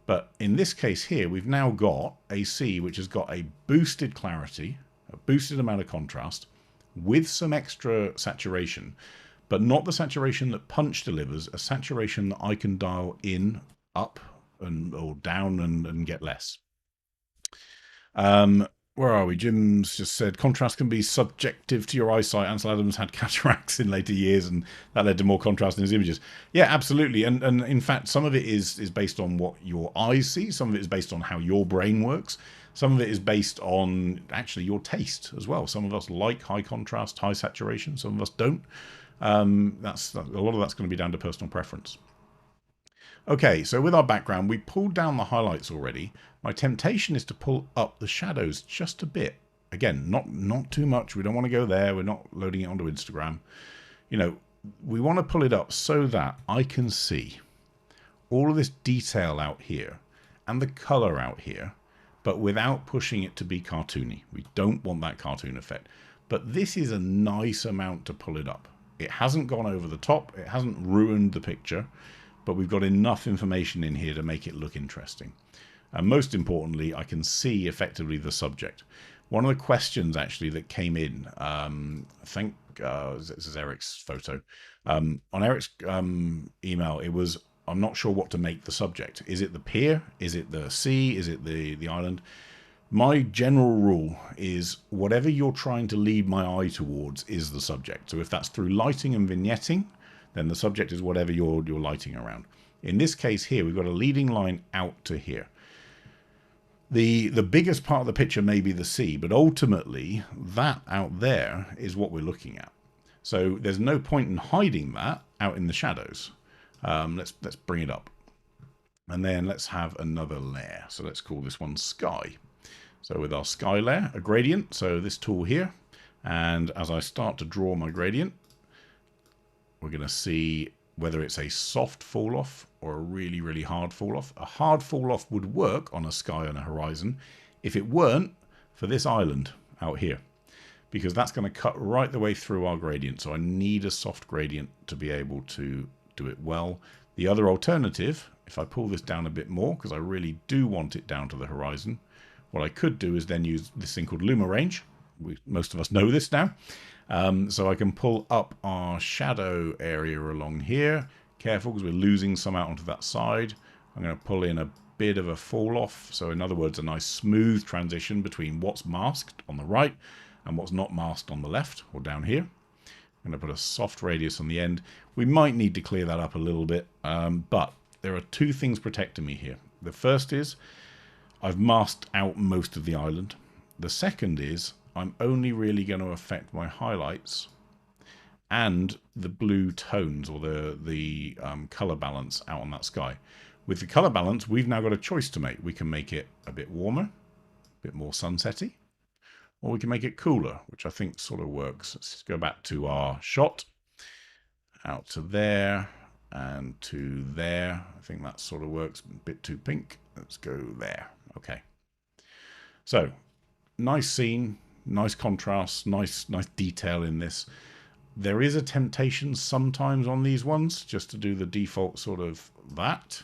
Speaker 1: But in this case here, we've now got a C which has got a boosted clarity, a boosted amount of contrast, with some extra saturation, but not the saturation that punch delivers, a saturation that I can dial in, up, or down and get less. Where are we? Jim's just said contrast can be subjective to your eyesight. Ansel Adams had cataracts in later years and that led to more contrast in his images. Yeah, absolutely. And in fact, some of it is based on what your eyes see. Some of it is based on how your brain works. Some of it is based on actually your taste as well. Some of us like high contrast, high saturation. Some of us don't. A lot of that's going to be down to personal preference. Okay, so with our background, we pulled down the highlights already. My temptation is to pull up the shadows just a bit. Again, not too much. We don't want to go there. We're not loading it onto Instagram. We want to pull it up so that I can see all of this detail out here and the color out here, but without pushing it to be cartoony. We don't want that cartoon effect. But this is a nice amount to pull it up. It hasn't gone over the top. It hasn't ruined the picture. But we've got enough information in here to make it look interesting. And most importantly, I can see effectively the subject. One of the questions actually that came in, I think this is Eric's photo. On Eric's email, it was, I'm not sure what to make the subject. Is it the pier? Is it the sea? Is it the island? My general rule is whatever you're trying to lead my eye towards is the subject. So if that's through lighting and vignetting, then the subject is whatever you're lighting around. In this case here, we've got a leading line out to here. The biggest part of the picture may be the sea, but ultimately that out there is what we're looking at. So there's no point in hiding that out in the shadows. Let's bring it up. And then let's have another layer. So let's call this one sky. So with our sky layer, a gradient, so this tool here, and as I start to draw my gradient, we're going to see whether it's a soft fall off or a really, really hard fall off. A hard fall off would work on a sky and a horizon if it weren't for this island out here. because that's going to cut right the way through our gradient. So I need a soft gradient to be able to do it well. The other alternative, if I pull this down a bit more, because I really do want it down to the horizon, what I could do is then use this thing called luma range. Most of us know this now. So I can pull up our shadow area along here. Careful, because we're losing some out onto that side. I'm going to pull in a bit of a fall off. So in other words, a nice smooth transition between what's masked on the right and what's not masked on the left or down here. I'm going to put a soft radius on the end. We might need to clear that up a little bit, but there are two things protecting me here. The first is I've masked out most of the island. The second is I'm only really going to affect my highlights and the blue tones, or the color balance out on that sky. With the color balance, we've now got a choice to make. We can make it a bit warmer, a bit more sunsetty, or we can make it cooler, which I think sort of works. Let's go back to our shot, out to there and to there. I think that sort of works. A bit too pink. Let's go there. Okay. So nice scene, nice contrast, nice detail in this. There is a temptation sometimes on these ones just to do the default sort of that,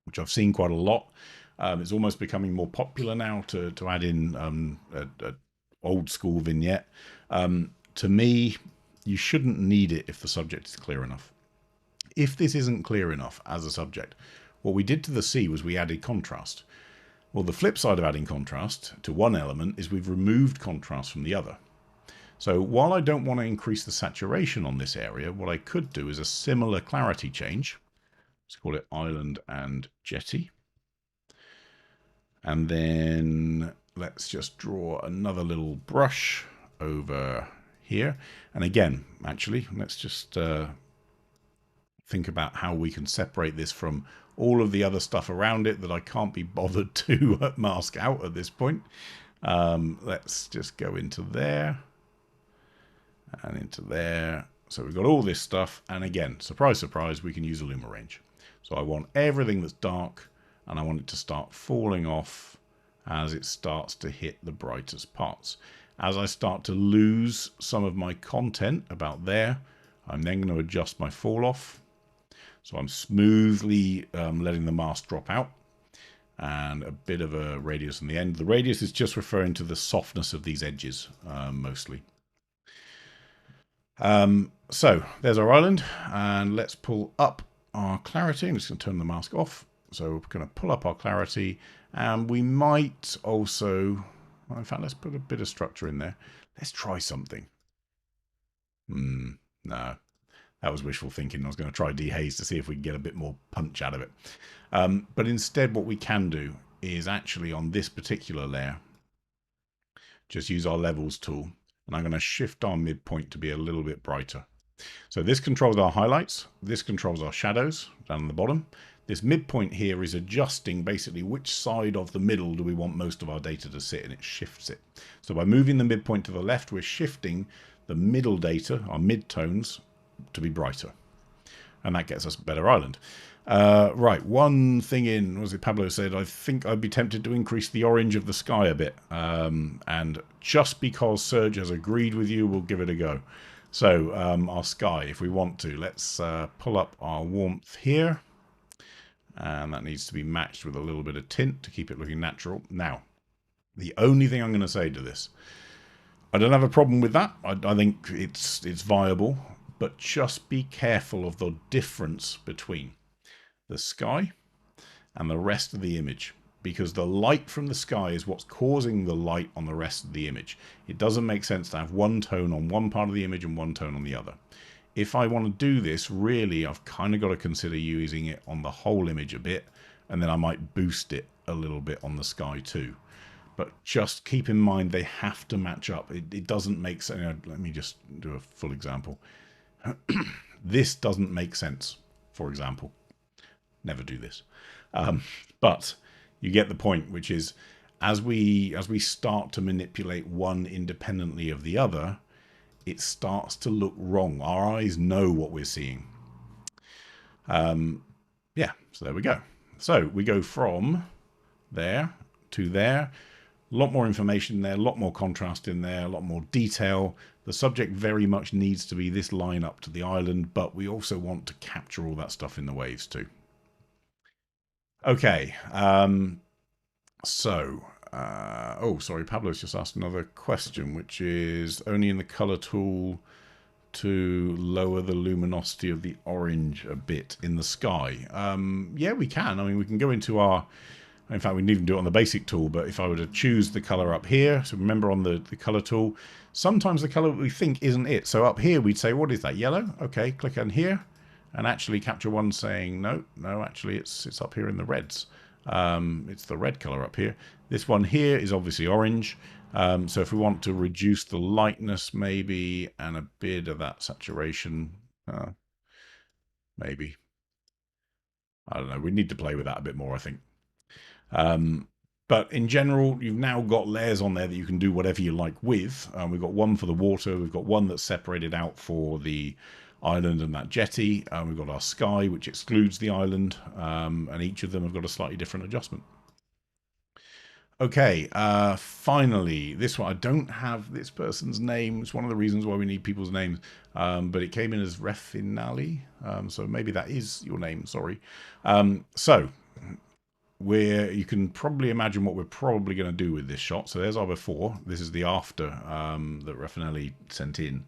Speaker 1: which I've seen quite a lot. It's almost becoming more popular now to add in a old school vignette. To me, you shouldn't need it if the subject is clear enough. If this isn't clear enough as a subject, what we did to the sea was we added contrast. Well, the flip side of adding contrast to one element is we've removed contrast from the other. So while I don't want to increase the saturation on this area, what I could do is a similar clarity change. Let's call it island and jetty. And then let's just draw another little brush over here. And again, actually, let's just think about how we can separate this from all of the other stuff around it that I can't be bothered to mask out at this point. Let's just go into there and into there. So we've got all this stuff. And again, surprise, surprise, we can use a luma range. So I want everything that's dark, and I want it to start falling off as it starts to hit the brightest parts. As I start to lose some of my content about there, I'm then going to adjust my fall off. So I'm smoothly letting the mask drop out, and a bit of a radius on the end. The radius is just referring to the softness of these edges, mostly. So there's our island, and let's pull up our clarity. I'm just going to turn the mask off. So we're going to pull up our clarity, and we might also, well, in fact, let's put a bit of structure in there. Let's try something. No, that was wishful thinking. I was going to try dehaze to see if we can get a bit more punch out of it. But instead, what we can do is actually on this particular layer, just use our levels tool, and I'm going to shift our midpoint to be a little bit brighter. So this controls our highlights. This controls our shadows down the bottom. This midpoint here is adjusting basically which side of the middle do we want most of our data to sit, and it shifts it. So by moving the midpoint to the left, we're shifting the middle data, our midtones, to be brighter. And that gets us a better island. Right, one thing in, what was it Pablo said, I think I'd be tempted to increase the orange of the sky a bit. And just because Serge has agreed with you, we'll give it a go. So our sky, if we want to, let's pull up our warmth here. And that needs to be matched with a little bit of tint to keep it looking natural. Now, the only thing I'm going to say to this, I don't have a problem with that. I think it's viable, but just be careful of the difference between the sky and the rest of the image, because the light from the sky is what's causing the light on the rest of the image. It doesn't make sense to have one tone on one part of the image and one tone on the other. If I want to do this, really, I've kind of got to consider using it on the whole image a bit, and then I might boost it a little bit on the sky too. But just keep in mind they have to match up. It doesn't make sense. Let me just do a full example. This doesn't make sense, for example. Never do this. But you get the point, which is as we start to manipulate one independently of the other, it starts to look wrong. Our eyes know what we're seeing. Yeah, so there we go. So we go from there to there. A lot more information in there, a lot more contrast in there, a lot more detail. The subject very much needs to be this line up to the island, but we also want to capture all that stuff in the waves too. Okay, oh, sorry, Pablo's just asked another question, which is only in the color tool to lower the luminosity of the orange a bit in the sky. Yeah, we can. I mean, we can go into our... In fact, we can even do it on the basic tool, but if I were to choose the color up here, so remember on the color tool, sometimes the color we think isn't it. So up here, we'd say, what is that, yellow? Okay, click on here, and actually capture one saying, no, actually it's up here in the reds. It's the red color up here. This one here is obviously orange. So if we want to reduce the lightness maybe, and a bit of that saturation, maybe. I don't know, we need to play with that a bit more, I think. But in general, you've now got layers on there that you can do whatever you like with. We've got one for the water. We've got one that's separated out for the island and that jetty. We've got our sky, which excludes the island. And each of them have got a slightly different adjustment. Okay, finally, this one. I don't have this person's name. It's one of the reasons why we need people's names. But it came in as Refinali. So maybe that is your name, sorry. You can probably imagine what we're probably going to do with this shot. So there's our before. This is the after that Raffinelli sent in.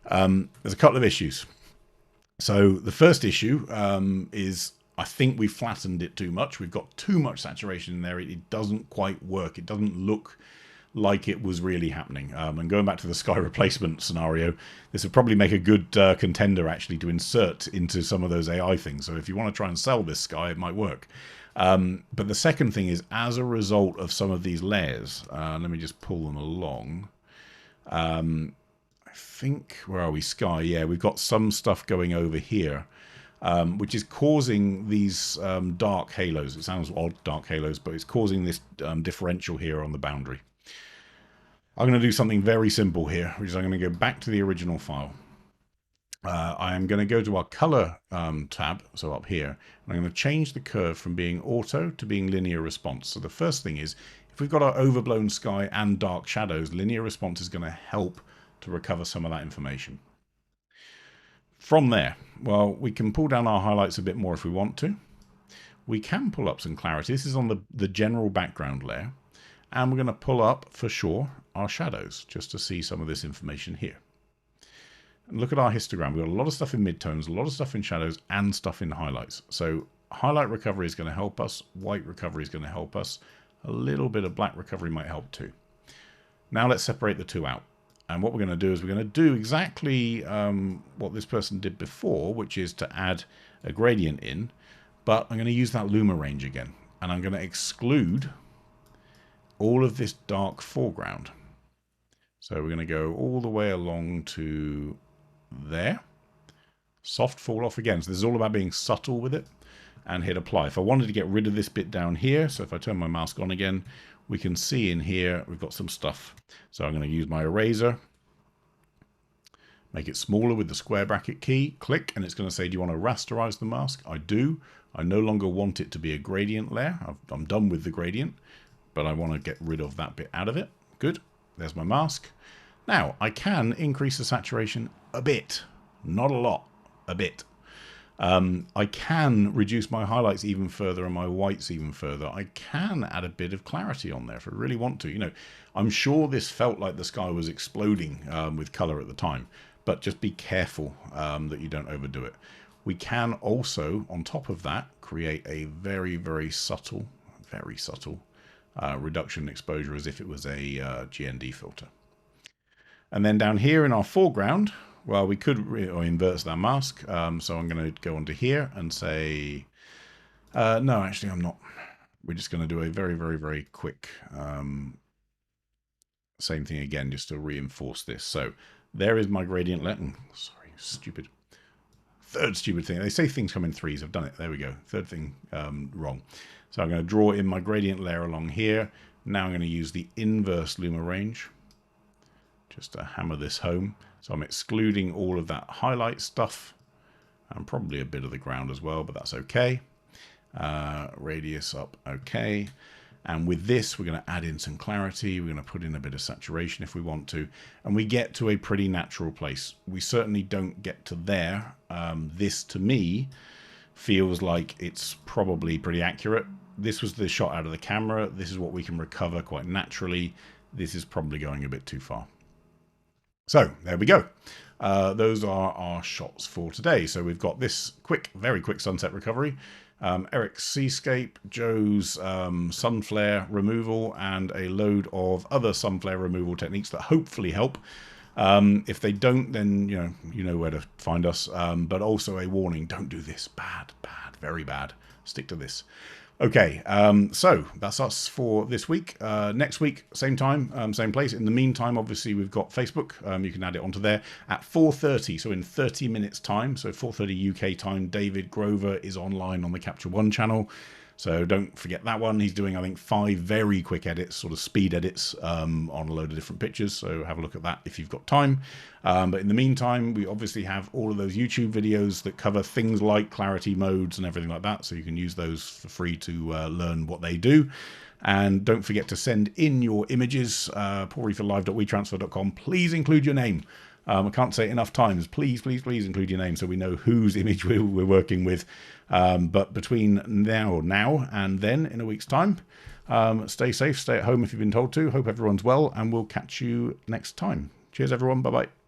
Speaker 1: There's a couple of issues. So the first issue is I think we flattened it too much. We've got too much saturation in there. It doesn't quite work. It doesn't look like it was really happening. And going back to the sky replacement scenario, this would probably make a good contender actually to insert into some of those AI things. So if you want to try and sell this sky, it might work. But the second thing is, as a result of some of these layers, let me just pull them along. I think, where are we? Sky. Yeah, we've got some stuff going over here, which is causing these dark halos. It sounds odd, dark halos, but it's causing this differential here on the boundary. I'm going to do something very simple here, which is I'm going to go back to the original file. I am going to go to our color tab, so up here, and I'm going to change the curve from being auto to being linear response. So the first thing is, if we've got our overblown sky and dark shadows, linear response is going to help to recover some of that information. From there, well, we can pull down our highlights a bit more if we want to. We can pull up some clarity. This is on the general background layer. And we're going to pull up, for sure, our shadows, just to see some of this information here. And look at our histogram. We've got a lot of stuff in midtones, a lot of stuff in shadows, and stuff in highlights. So highlight recovery is going to help us. White recovery is going to help us. A little bit of black recovery might help too. Now let's separate the two out. And what we're going to do is we're going to do exactly what this person did before, which is to add a gradient in. But I'm going to use that luma range again. And I'm going to exclude all of this dark foreground. So we're going to go all the way along to there. Soft fall off again. So this is all about being subtle with it, and hit apply. If I wanted to get rid of this bit down here, so if I turn my mask on again, we can see in here we've got some stuff. So I'm going to use my eraser, make it smaller with the square bracket key, click, and it's going to say, do you want to rasterize the mask? I do. I no longer want it to be a gradient layer. I'm done with the gradient, but I want to get rid of that bit out of it. Good. There's my mask. Now, I can increase the saturation a bit. Not a lot. A bit. I can reduce my highlights even further and my whites even further. I can add a bit of clarity on there if I really want to. You know, I'm sure this felt like the sky was exploding with color at the time, but just be careful that you don't overdo it. We can also, on top of that, create a very, very subtle reduction in exposure as if it was a GND filter. And then down here in our foreground, well, we could invert that mask. So I'm going to go onto here and say, no, actually I'm not. We're just going to do a very, very, very quick same thing again, just to reinforce this. So there is my gradient let. Sorry, stupid. Third stupid thing. They say things come in threes. I've done it. There we go. Third thing wrong. So I'm going to draw in my gradient layer along here. Now I'm going to use the inverse luma range just to hammer this home. So I'm excluding all of that highlight stuff and probably a bit of the ground as well, but that's okay. Radius up, okay. And with this, we're going to add in some clarity. We're going to put in a bit of saturation if we want to. And we get to a pretty natural place. We certainly don't get to there. This, to me, feels like it's probably pretty accurate. This was the shot out of the camera. This is what we can recover quite naturally. This is probably going a bit too far. So there we go. Those are our shots for today. So we've got this very quick sunset recovery. Eric's Seascape, Joe's sun flare removal, and a load of other sun flare removal techniques that hopefully help. If they don't, then you know where to find us. But also a warning: don't do this. Bad, very bad. Stick to this. Okay, so that's us for this week. Next week, same time, same place. In the meantime, obviously, we've got Facebook. You can add it onto there at 4:30, so in 30 minutes time, so 4:30 UK time, David Grover is online on the Capture One channel. So don't forget that one. He's doing, I think, 5 very quick edits, sort of speed edits on a load of different pictures. So have a look at that if you've got time. But in the meantime, we obviously have all of those YouTube videos that cover things like clarity modes and everything like that. So you can use those for free to learn what they do. And don't forget to send in your images, paulreeferlive.wetransfer.com. Please include your name. I can't say it enough times. Please, please, please include your name so we know whose image we're working with. But between now and then, in a week's time, stay safe, stay at home if you've been told to. Hope everyone's well, and we'll catch you next time. Cheers, everyone. Bye-bye.